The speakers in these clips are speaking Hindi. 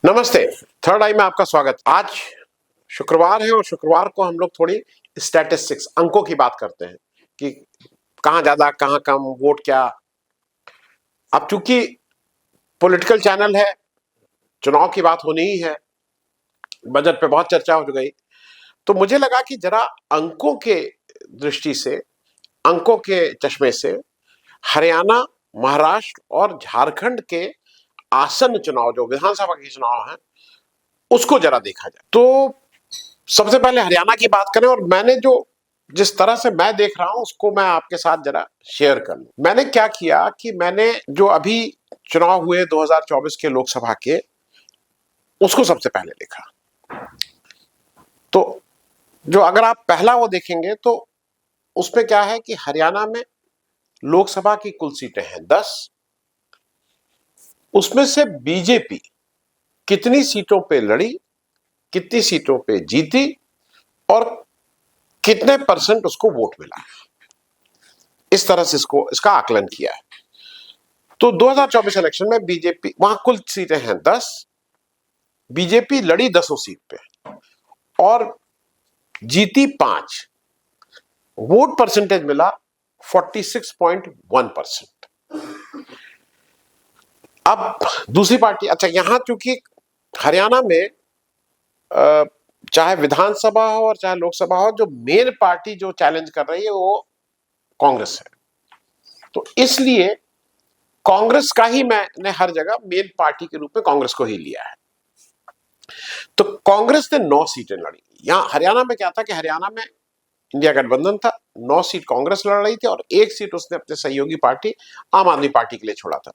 नमस्ते। थर्ड आई में आपका स्वागत। आज शुक्रवार है और शुक्रवार को हम लोग थोड़ी स्टैटिस्टिक्स अंकों की बात करते हैं कि कहां ज्यादा कहां कम वोट क्या। अब चूंकि पॉलिटिकल चैनल है, चुनाव की बात होनी ही है, बजट पे बहुत चर्चा हो गई, तो मुझे लगा कि जरा अंकों के दृष्टि से, अंकों के चश्मे से हरियाणा, महाराष्ट्र और झारखंड के आसन्न चुनाव, जो विधानसभा के चुनाव हैं, उसको जरा देखा जाए। तो सबसे पहले हरियाणा की बात करें, और मैंने जो जिस तरह से मैं देख रहा हूं उसको मैं आपके साथ जरा शेयर कर लूं। मैंने क्या किया कि मैंने जो अभी चुनाव हुए 2024 के लोकसभा के, उसको सबसे पहले देखा। तो जो अगर आप पहला वो देखेंगे तो उसमें क्या है कि हरियाणा में लोकसभा की कुल सीटें हैं 10। उसमें से बीजेपी कितनी सीटों पे लड़ी, कितनी सीटों पे जीती और कितने परसेंट उसको वोट मिला, इस तरह से इसका आकलन किया है। तो 2024 इलेक्शन में बीजेपी, वहां कुल सीटें हैं 10, बीजेपी लड़ी 10 सीट पे और जीती 5। वोट परसेंटेज मिला 46.1%। अब दूसरी पार्टी, अच्छा यहां चूंकि हरियाणा में चाहे विधानसभा हो और चाहे लोकसभा हो, जो मेन पार्टी जो चैलेंज कर रही है वो कांग्रेस है। तो इसलिए कांग्रेस का ही मैंने हर जगह मेन पार्टी के रूप में कांग्रेस को ही लिया है। तो कांग्रेस ने 9 सीटें लड़ी। यहां हरियाणा में क्या था कि हरियाणा में इंडिया गठबंधन था, 9 सीट कांग्रेस लड़ रही थी और 1 सीट उसने अपने सहयोगी पार्टी आम आदमी पार्टी के लिए छोड़ा था।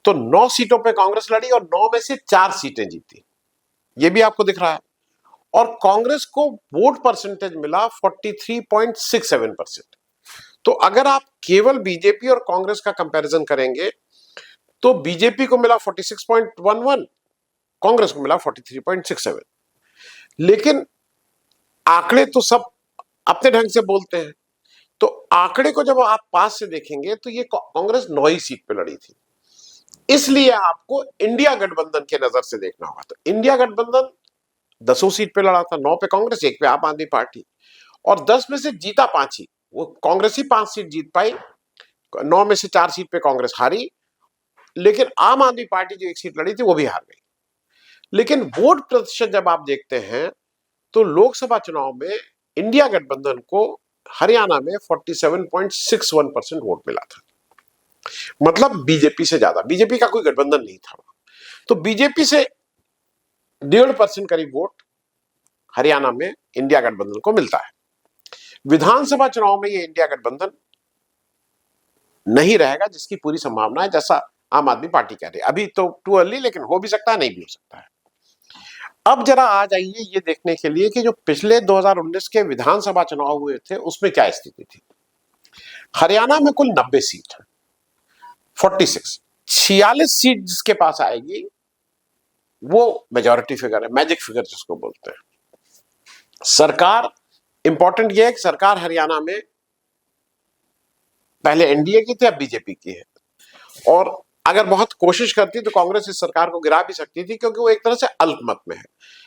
तो 9 सीटों पे कांग्रेस लड़ी और 9 में से 4 सीटें जीती, ये भी आपको दिख रहा है। और कांग्रेस को वोट परसेंटेज मिला 43.67%। तो अगर आप केवल बीजेपी और कांग्रेस का कंपैरिजन करेंगे तो बीजेपी को मिला 46.11, कांग्रेस को मिला 43.67। लेकिन आंकड़े तो सब अपने ढंग से बोलते हैं। तो आंकड़े को जब आप पास से देखेंगे तो ये कांग्रेस 9 ही सीट पे लड़ी थी। इसलिए आपको इंडिया गठबंधन के नजर से देखना होगा। तो इंडिया गठबंधन 10 सीट पे लड़ा था, 9 पे कांग्रेस, 1 पे आम आदमी पार्टी, और 10 में से जीता 5 ही। वो कांग्रेस ही 5 सीट जीत पाई, 9 में से 4 सीट पे कांग्रेस हारी, लेकिन आम आदमी पार्टी जो 1 सीट लड़ी थी वो भी हार गई। लेकिन वोट प्रतिशत जब आप देखते हैं तो लोकसभा चुनाव में इंडिया गठबंधन को हरियाणा में 47.61% वोट मिला था। मतलब बीजेपी से ज्यादा, बीजेपी का कोई गठबंधन नहीं था। तो बीजेपी से 1.5% करीब वोट हरियाणा में इंडिया गठबंधन को मिलता है। विधानसभा चुनाव में ये इंडिया गठबंधन नहीं रहेगा, जिसकी पूरी संभावना है, जैसा आम आदमी पार्टी कह रही है। अभी तो टू अर्ली, लेकिन हो भी सकता है, नहीं भी हो सकता है। अब जरा आ जाइए ये देखने के लिए कि जो पिछले 2019 के विधानसभा चुनाव हुए थे उसमें क्या स्थिति थी। हरियाणा में कुल 90 सीट है, 46 सीट जिसके पास आएगी वो मेजॉरिटी फिगर है, मैजिक फिगर जिसको बोलते हैं। सरकार, इंपॉर्टेंट ये है कि सरकार हरियाणा में पहले एनडीए की थी, अब बीजेपी की है, और अगर बहुत कोशिश करती तो कांग्रेस इस सरकार को गिरा भी सकती थी, क्योंकि वो एक तरह से अल्पमत में है।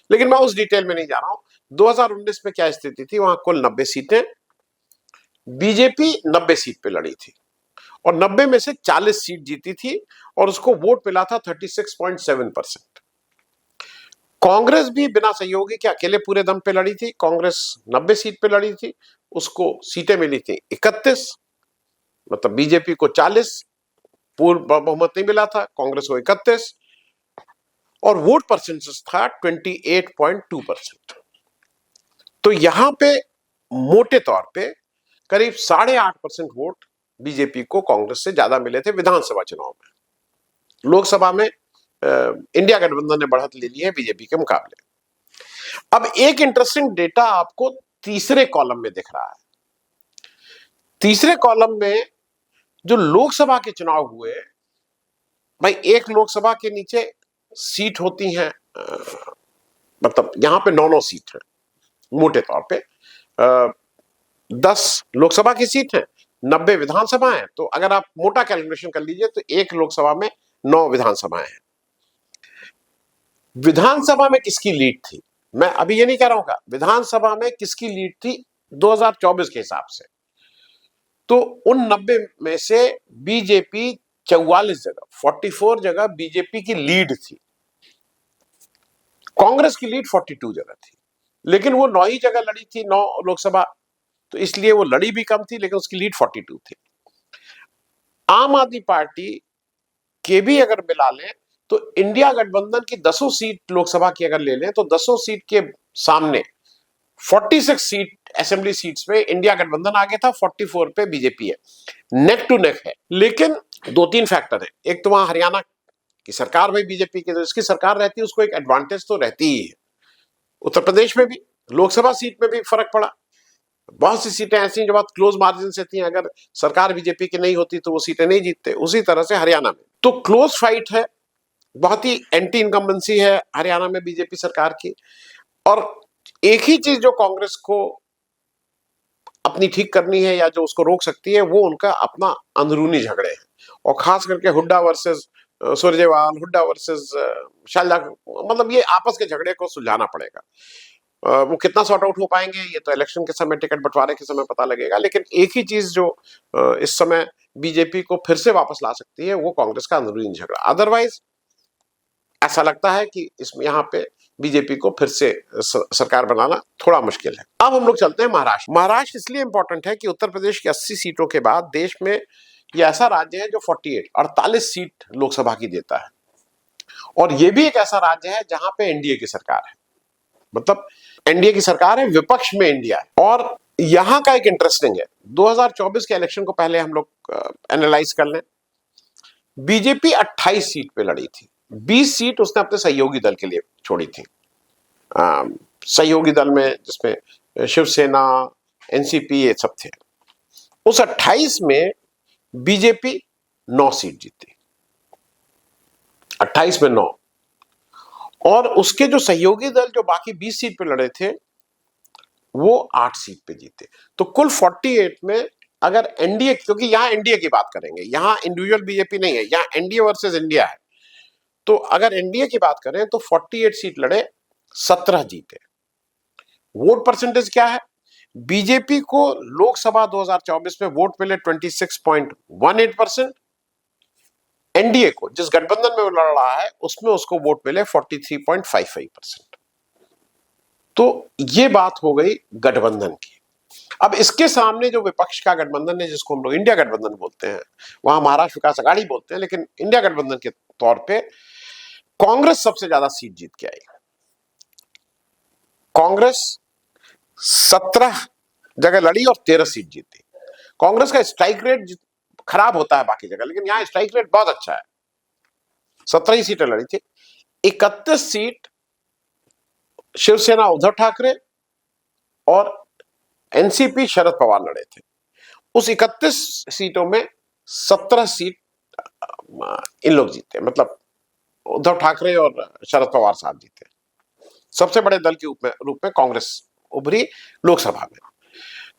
लेकिन मैं उस डिटेल में नहीं जा रहा हूं। 2019 में क्या स्थिति थी, वहां कुल 90 सीटें, बीजेपी 90 सीट पे लड़ी थी और 90 में से 40 सीट जीती थी और उसको वोट मिला था 36.7%। कांग्रेस भी बिना सहयोगी के अकेले पूरे दम पे लड़ी थी। कांग्रेस 90 सीट पे लड़ी थी, उसको सीटें मिली थी 31, मतलब बीजेपी को 40, पूर्ण बहुमत नहीं मिला था, कांग्रेस को 31, और वोट परसेंटेज था 28.2%। तो यहां पे मोटे तौर पे करीब 8.5% वोट बीजेपी को कांग्रेस से ज्यादा मिले थे विधानसभा चुनाव में। लोकसभा में इंडिया गठबंधन ने बढ़त ले ली है बीजेपी के मुकाबले। अब एक इंटरेस्टिंग डेटा आपको तीसरे कॉलम में दिख रहा है। तीसरे कॉलम में जो लोकसभा के चुनाव हुए, भाई एक लोकसभा के नीचे सीट होती हैं, मतलब यहां पे 9 सीट है मोटे तौर पे, 10 लोकसभा की सीट है, 90 विधानसभा है। तो अगर आप मोटा कैलकुलेशन कर लीजिए तो एक लोकसभा में 9 विधानसभाएं हैं। विधानसभा में किसकी लीड थी, मैं अभी ये नहीं कह रहा हूं, विधानसभा में किसकी लीड थी 2024 के हिसाब से, तो उन 90 में से बीजेपी 44 जगह 44 जगह बीजेपी की लीड थी, कांग्रेस की लीड 42 जगह थी, लेकिन वो 9 ही जगह लड़ी थी, 9 लोकसभा, तो इसलिए वो लड़ी भी कम थी, लेकिन उसकी लीड 42 थी। आम आदमी पार्टी के भी अगर मिला लें तो इंडिया गठबंधन की 10 सीट लोकसभा की अगर ले लें तो 10 सीट के सामने 46 सीट असेंबली सीट्स में इंडिया गठबंधन आगे था, 44 पे बीजेपी है, नेक टू नेक है। लेकिन दो तीन फैक्टर है, एक तो वहां हरियाणा की सरकार भाई बीजेपी की, जिसकी सरकार रहती है उसको एक एडवांटेज तो रहती ही है। उत्तर प्रदेश में भी लोकसभा सीट में भी फर्क पड़ा, बहुत सी सीटें ऐसी जो बहुत क्लोज मार्जिन से थी, अगर सरकार बीजेपी की नहीं होती तो वो सीटें नहीं जीतते। उसी तरह से हरियाणा में तो क्लोज फाइट है, बहुत ही एंटी इनकम्बेंसी है हरियाणा में बीजेपी सरकार की। और एक ही चीज जो कांग्रेस को अपनी ठीक करनी है या जो उसको रोक सकती है, वो उनका अपना अंदरूनी झगड़े हैं, और खास करके हुड्डा वर्सेस सुरजेवाल, हुड्डा वर्सेस शालजा, मतलब ये आपस के झगड़े को सुलझाना पड़ेगा। वो कितना सॉर्ट आउट हो पाएंगे ये तो इलेक्शन के समय, टिकट बंटवारे के समय पता लगेगा। लेकिन एक ही चीज जो इस समय बीजेपी को फिर से वापस ला सकती है वो कांग्रेस का अंदरूनी झगड़ा। अदरवाइज ऐसा लगता है कि इसमें यहाँ पे बीजेपी को फिर से सरकार बनाना थोड़ा मुश्किल है। अब हम लोग चलते हैं महाराष्ट्र। महाराष्ट्र इसलिए इंपॉर्टेंट है कि उत्तर प्रदेश की 80 सीटों के बाद देश में ये ऐसा राज्य है जो 48 सीट लोकसभा की देता है, और ये भी एक ऐसा राज्य है जहां पे एनडीए की सरकार है, मतलब एनडीए की सरकार है, विपक्ष में इंडिया है। और यहां का एक इंटरेस्टिंग है, 2024 के इलेक्शन को पहले हम लोग एनालाइज कर लें। बीजेपी 28 सीट पे लड़ी थी, 20 सीट उसने अपने सहयोगी दल के लिए छोड़ी थी। सहयोगी दल में जिसमें शिवसेना, एनसीपी ये सब थे। उस 28 में बीजेपी 9 सीट जीती, 28 में 9, और उसके जो सहयोगी दल जो बाकी 20 सीट पे लड़े थे वो 8 सीट पे जीते। तो कुल 48 में अगर एनडीए, क्योंकि यहां एनडीए की बात करेंगे, यहां इंडिविजुअल बीजेपी नहीं है, यहां एनडीए वर्सेस इंडिया है, तो अगर एनडीए की बात करें तो 48 सीट लड़े, 17 जीते। वोट परसेंटेज क्या है, बीजेपी को लोकसभा 2024 में वोट मिले 26.18%, एनडीए को जिस गठबंधन में वो लड़ रहा है उसमें उसको वोट मिले 43.55%। तो ये बात हो गई गठबंधन की। अब इसके सामने जो विपक्ष का गठबंधन है, जिसको हम लोग इंडिया गठबंधन बोलते हैं, वहां महाराष्ट्र विकास अघाड़ी बोलते हैं, लेकिन इंडिया गठबंधन के तौर पे कांग्रेस सबसे ज्यादा सीट जीत के आई। कांग्रेस 17 जगह लड़ी और 13 सीट जीती। कांग्रेस का स्ट्राइक रेट खराब होता है बाकी जगह, लेकिन यहां स्ट्राइक रेट बहुत अच्छा है। 17 ही सीटें लड़ी थी, 31 सीट शिवसेना उद्धव ठाकरे और एनसीपी शरद पवार लड़े थे। उस 31 सीटों में 17 सीट इन लोग जीते, मतलब उद्धव ठाकरे और शरद पवार साथ जीते। सबसे बड़े दल के रूप में कांग्रेस उभरी लोकसभा में।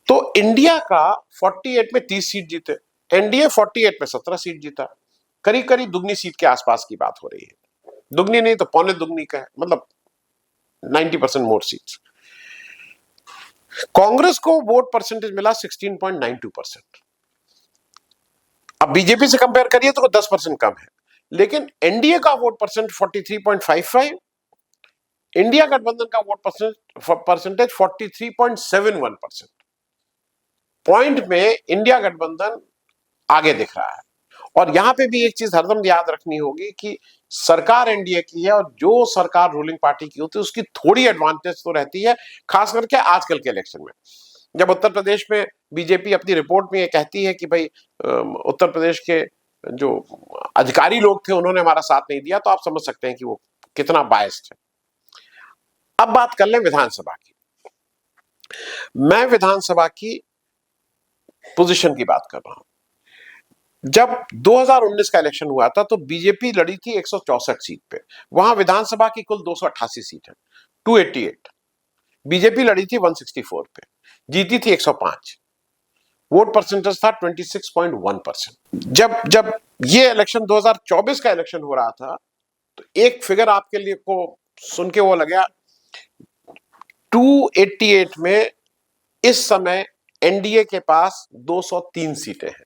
तो इंडिया का 48 में 30 सीट जीते, एनडीए 48 में 17 सीट जीता, करीब करीब दुगनी सीट के आसपास की बात हो रही है, दुगनी नहीं तो पौने दुगनी का है, मतलब 90% मोर सीट्स। कांग्रेस को वोट परसेंटेज मिला 16.92%। अब बीजेपी से कंपेयर करिए तो 10% कम है, लेकिन एनडीए का वोट परसेंट 43.55, इंडिया गठबंधन का वोट परसेंटेज 43.71%। पॉइंट में इंडिया गठबंधन आगे दिख रहा है। और यहां पे भी एक चीज हरदम याद रखनी होगी कि सरकार एनडीए की है, और जो सरकार रूलिंग पार्टी की होती है उसकी थोड़ी एडवांटेज तो रहती है, खास करके आजकल के इलेक्शन में। जब उत्तर प्रदेश में बीजेपी अपनी रिपोर्ट में ये कहती है कि भाई उत्तर प्रदेश के जो अधिकारी लोग थे उन्होंने हमारा साथ नहीं दिया, तो आप समझ सकते हैं कि वो कितना बायस्ड है। अब बात कर लें विधानसभा की। मैं विधानसभा की पोजीशन की बात कर रहा हूं। जब 2019 का इलेक्शन हुआ था तो बीजेपी लड़ी थी 164 सीट पे, वहां विधानसभा की कुल 288 सीट है, 288। बीजेपी लड़ी थी 164 पे, जीती थी 105, वोट परसेंटेज था 26.1%। जब ये इलेक्शन 2024 का इलेक्शन हो रहा था, तो एक फिगर आपके लिए को सुन के वो लगा 288 में इस समय एनडीए के पास 203 सीटें हैं,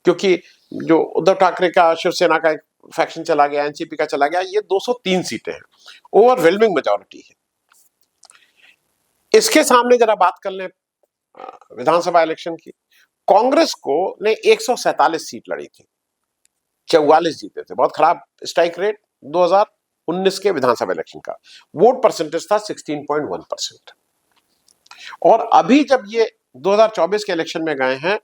क्योंकि जो उद्धव ठाकरे का शिवसेना का एक फैक्शन चला गया, एनसीपी का चला गया, ये 203 सीटें हैं, ओवरवेलमिंग मेजॉरिटी है। इसके सामने जरा बात कर लें विधानसभा इलेक्शन की। कांग्रेस को ने 147 सीट लड़ी थी, 44 जीते थे, बहुत खराब स्ट्राइक रेट 2019 के विधानसभा इलेक्शन का। वोट परसेंटेज था 16.1%। और अभी जब ये 2024 के इलेक्शन में गए हैं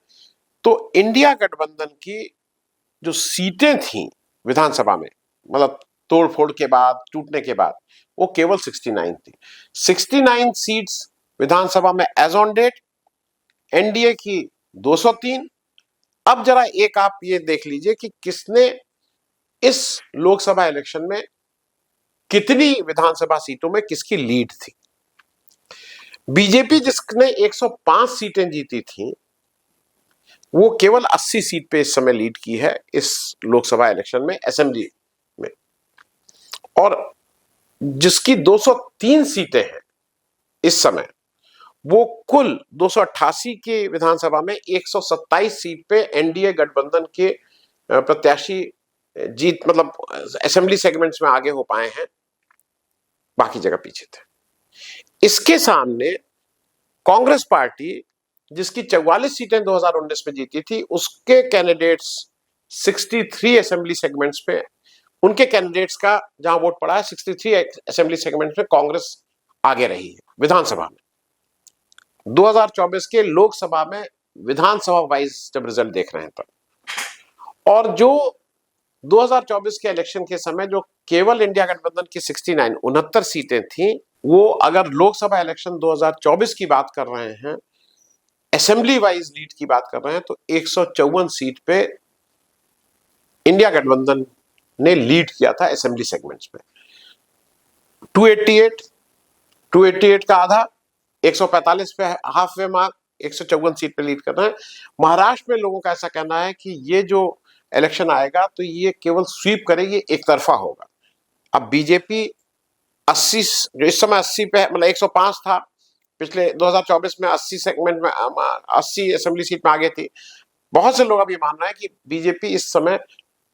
तो इंडिया गठबंधन की जो सीटें थी विधानसभा में, मतलब तोड़फोड़ के बाद, टूटने के बाद, वो केवल 69 थी। 69 सीट्स विधानसभा में एज ऑन डेट, एनडीए की 203। अब जरा एक आप ये देख लीजिए कि किसने इस लोकसभा इलेक्शन में कितनी विधानसभा सीटों में किसकी लीड थी। बीजेपी जिसने 105 सीटें जीती थी, वो केवल 80 सीट पे इस समय लीड की है इस लोकसभा इलेक्शन में, असेंबली में। और जिसकी 203 सीटें हैं इस समय, वो कुल 288 के विधानसभा में 127 सीट पे एनडीए गठबंधन के प्रत्याशी जीत, मतलब असेंबली सेगमेंट्स में आगे हो पाए हैं, बाकी जगह पीछे थे। इसके सामने कांग्रेस पार्टी जिसकी 44 सीटें 2019 में जीती थी, उसके कैंडिडेट्स 63 असेंबली सेगमेंट्स पे, उनके कैंडिडेट्स का जहां वोट पड़ा है 63 असेंबली सेगमेंट्स में कांग्रेस आगे रही है विधानसभा में। 2024 के लोकसभा में विधानसभा वाइज जब रिजल्ट देख रहे हैं तब, और जो 2024 के इलेक्शन के समय जो केवल इंडिया गठबंधन की 69 सीटें थी, वो अगर लोकसभा इलेक्शन 2024 की बात कर रहे हैं, असेंबली वाइज लीड की बात कर रहे हैं, तो 154 सीट पे इंडिया गठबंधन ने लीड किया था असेंबली सेगमेंट्स में। 288 का आधा, 145 पे हाफ वे मार्क, 154 सीट पे लीड कर रहे हैं। महाराष्ट्र में लोगों का ऐसा कहना है कि ये जो इलेक्शन आएगा तो ये केवल स्वीप करेगी, एक तरफा होगा। अब बीजेपी 80, जो इस समय 80 पे, मतलब 105 था पिछले 2024 में, 80 सेगमेंट में 80 असेंबली सीट में आगे थी। बहुत से लोग अब ये मान रहे हैं कि बीजेपी इस समय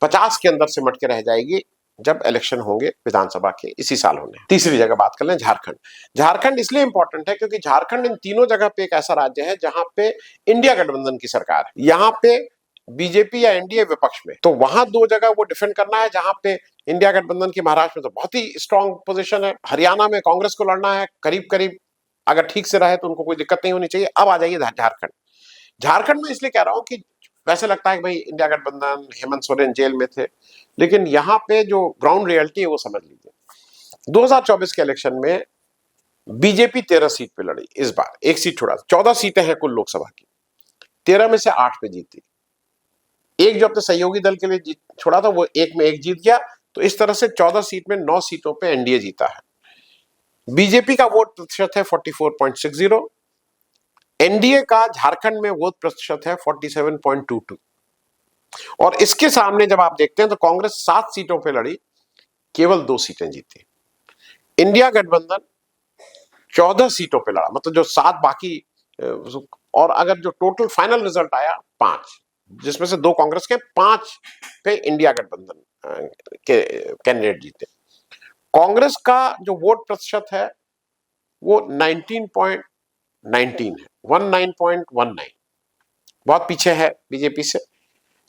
50 के अंदर सिमट के रह जाएगी जब इलेक्शन होंगे विधानसभा के इसी साल होने। तीसरी जगह बात कर लें झारखंड। झारखंड इसलिए इंपॉर्टेंट है क्योंकि झारखंड इन तीनों जगह पे एक ऐसा राज्य है जहां पे इंडिया गठबंधन की सरकार है। यहाँ पे बीजेपी या एनडीए विपक्ष में, तो वहां 2 जगह वो डिफेंड करना है जहां पे इंडिया गठबंधन की महाराष्ट्र में तो बहुत ही स्ट्रांग पोजीशन है, हरियाणा में कांग्रेस को लड़ना है, करीब करीब अगर ठीक से रहे तो उनको कोई दिक्कत नहीं होनी चाहिए। अब आ जाइए झारखंड। झारखंड में इसलिए कह रहा हूं कि वैसे लगता है कि भाई इंडिया गठबंधन, हेमंत सोरेन जेल में थे, लेकिन यहाँ पे जो ग्राउंड रियलिटी है वो समझ लीजिए। 2024 के इलेक्शन में बीजेपी 13 सीट पे लड़ी, इस बार एक सीट छोड़ा, 14 सीटें हैं कुल लोकसभा की, 13 में से 8 पे जीती। एक जो अपने सहयोगी दल के लिए छोड़ा था वो एक में 1 जीत गया, तो इस तरह से 14 सीट में 9 सीटों पे एनडीए जीता है। बीजेपी का वोट प्रतिशत है 44.60, एनडीए का झारखंड में वोट प्रतिशत है 47.22। और इसके सामने जब आप देखते हैं तो कांग्रेस 7 सीटों पे लड़ी, केवल 2 सीटें जीती। इंडिया गठबंधन 14 सीटों पे लड़ा, मतलब जो 7 बाकी, और अगर जो टोटल फाइनल रिजल्ट आया 5, जिसमें से 2 कांग्रेस के, 5 पे इंडिया गठबंधन के कैंडिडेट जीते। कांग्रेस का जो वोट प्रतिशत है वो 19.19 है, 19.19, बहुत पीछे है बीजेपी से।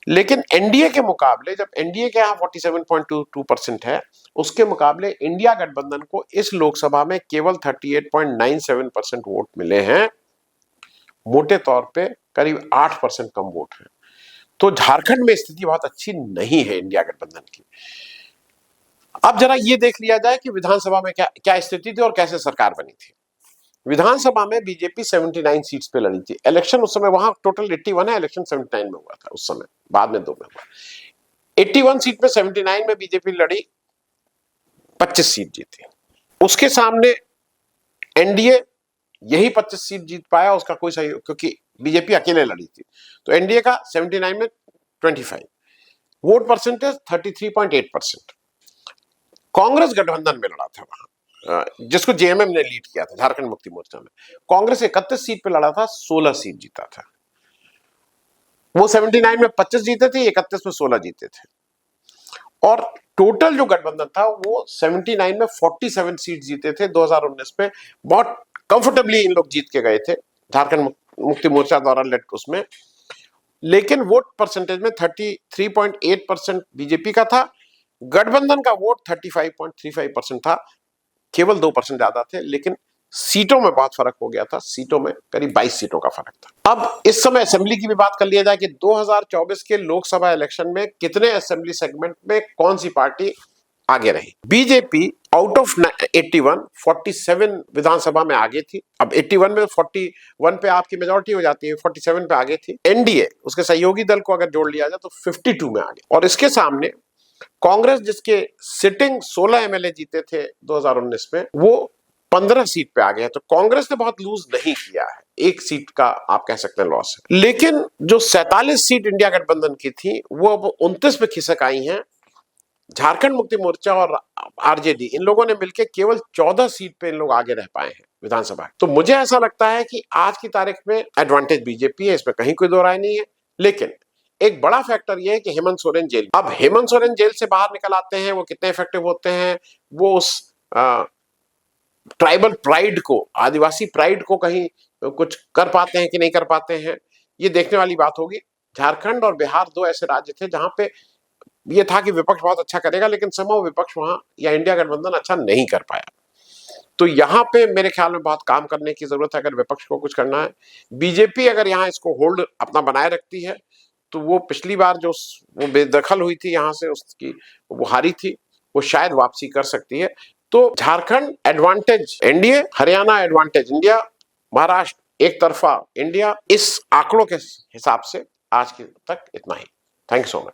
लेकिन एनडीए के मुकाबले, जब एनडीए के यहाँ 47.22% है, उसके मुकाबले इंडिया गठबंधन को इस लोकसभा में केवल 38.97% वोट मिले हैं, मोटे तौर पे करीब 8% कम वोट है। तो झारखंड में स्थिति बहुत अच्छी नहीं है इंडिया गठबंधन की। अब जरा ये देख लिया जाए कि विधानसभा में क्या क्या स्थिति थी और कैसे सरकार बनी थी। विधानसभा में बीजेपी 79 सीट्स पे लड़ी थी। इलेक्शन उस समय वहां टोटल 81 है, इलेक्शन 79 में हुआ था उस समय, बाद में 2 में हुआ। 81 सीट पे 79 में बीजेपी लड़ी, 25 सीट जीती। उसके सामने एनडीए यही 25 सीट जीत पाया, उसका कोई सही, क्योंकि बीजेपी अकेले लड़ी थी। तो एनडीए का 79 में 25, वोट परसेंटेज 33.8%। कांग्रेस गठबंधन में लड़ा था वहां, जिसको जेएमएम ने लीड किया था, झारखंड मुक्ति मोर्चा में। कांग्रेस 31 सीट पे लड़ा था, 16 सीट जीता था। वो 79 में 25 जीते थे, 31 में 16 जीते थे। और टोटल जो गठबंधन था वो 79 में 47 सीट जीते थे। 2019 में बहुत कंफर्टेबली इन लोग जीत के गए थे, झारखंड मुक्ति मोर्चा द्वारा लेड उसमें। लेकिन वोट परसेंटेज में 33.8% बीजेपी का था, गठबंधन का वोट 35.35% था, केवल 2% ज्यादा थे। लेकिन सीटों में बहुत फर्क हो गया था, सीटों में करीब 22 सीटों का फर्क था। अब इस समय असेंबली की भी बात कर लिया जाए कि 2024 के लोकसभा इलेक्शन में कितने असेंबली सेगमेंट में कौन सी पार्टी आगे रही। बीजेपी आउट ऑफ 81 47 विधानसभा में आगे थी। अब 81 में 41 पे आपकी मेजोरिटी हो जाती है, 47 पे आगे थी। एनडीए उसके सहयोगी दल को अगर जोड़ लिया जाए तो 52 में आगे। और इसके सामने कांग्रेस, जिसके सिटिंग 16 एमएलए जीते थे 2019 में, वो 15 सीट पे आ गया। तो कांग्रेस ने बहुत लूज नहीं किया है, एक सीट का आप कह सकते हैं लॉस है। लेकिन जो 47 सीट इंडिया गठबंधन की थी वो अब 29 पे खिसक आई हैं। झारखंड मुक्ति मोर्चा और आरजेडी इन लोगों ने मिलकर केवल 14 सीट पे इन लोग आगे रह पाए हैं विधानसभा। तो मुझे ऐसा लगता है कि आज की तारीख में एडवांटेज बीजेपी है, इसमें कहीं कोई दो राय नहीं है। लेकिन एक बड़ा फैक्टर यह है कि हेमंत सोरेन जेल, अब हेमंत सोरेन जेल से बाहर निकल आते हैं, वो कितने इफेक्टिव होते हैं, वो उस ट्राइबल प्राइड को, आदिवासी प्राइड को कहीं कुछ कर पाते हैं कि नहीं कर पाते हैं, ये देखने वाली बात होगी। झारखंड और बिहार दो ऐसे राज्य थे जहां पे ये था कि विपक्ष बहुत अच्छा करेगा, लेकिन समहाउ विपक्ष वहां या इंडिया गठबंधन अच्छा नहीं कर पाया। तो यहाँ पे मेरे ख्याल में बहुत काम करने की जरूरत है अगर विपक्ष को कुछ करना है। बीजेपी अगर यहाँ इसको होल्ड अपना बनाए रखती है तो वो पिछली बार जो वो बेदखल हुई थी यहाँ से, उसकी वो हारी थी, वो शायद वापसी कर सकती है। तो Jharkhand advantage NDA, Haryana advantage India, Maharashtra एक तरफा इंडिया। इस आंकड़ों के हिसाब से आज तक इतना ही। Thank you so much.